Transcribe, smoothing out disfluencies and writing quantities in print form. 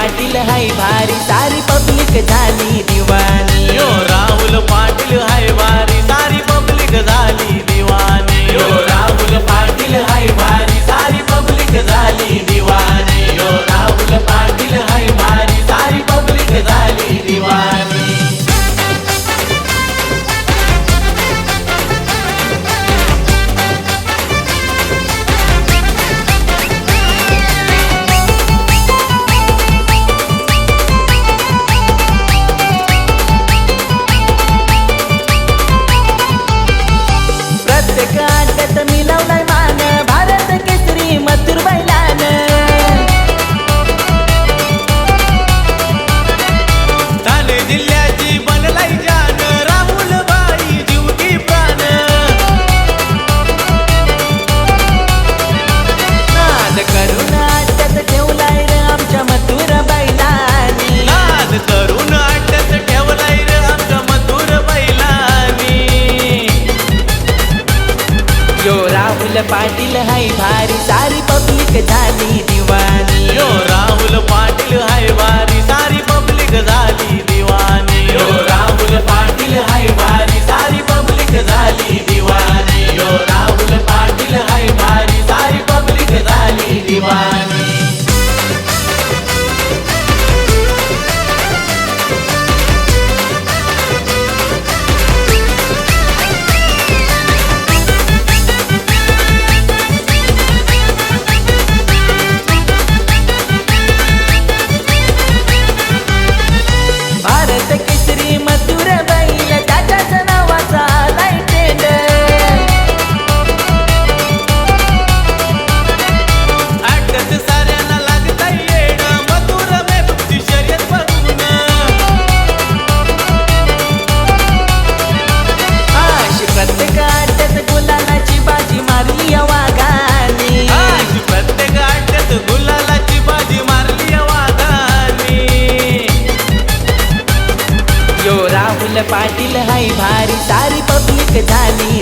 पाटील हाय भारी सारी पब्लिक झाली दिवानी। यो राहुल पाटील हाय भारी सारी पब्लिक झाली दिवानी। यो राहुल पाटील हाय भारी सारी पब्लिक झाली दिवानी। यो राहुल पाटील हाय भारी सारी पब्लिक झाली दिवानी। मिळवलाय मान भारत केसरी मथुर बैलान। ठाणे जिल्ह्याची बनलाय जान राहुल बाई जीवकी प्राण। नाद करून अड्ड्यात ठेवलाय रे आमच्या मथुर बैलानी। नाद करून अड्ड्यात ठेवलाय रे आमच्या मथुर बैलानी। यो राहुल पाटील हाय भारी सारी पब्लिक झाली दिवानी। यो राहुल पाटील हाय भारी सारी पब्लिक झाली दिवानी। यो राहुल पाटील हाय भारी सारी पब्लिक झाली दिवानी। यो राहुल पाटील हाय भारी सारी पब्लिक झाली दिवानी। भारत केसरी मथुर बैल त्याच्याच नावाचा आलाय टेंडर। अड्ड्यात साऱ्यांना लागताय येड मथुर मेहबूबची शर्यत बघून। अशी प्रत्येक अड्ड्यात गुलालाची बाजी मारली या वाघानी। अशी प्रत्येक अड्ड्यात गुलालाची बाजी मारली या वाघानी। यो राहुल पाटील हाय भारी सारी पब्लिक झाली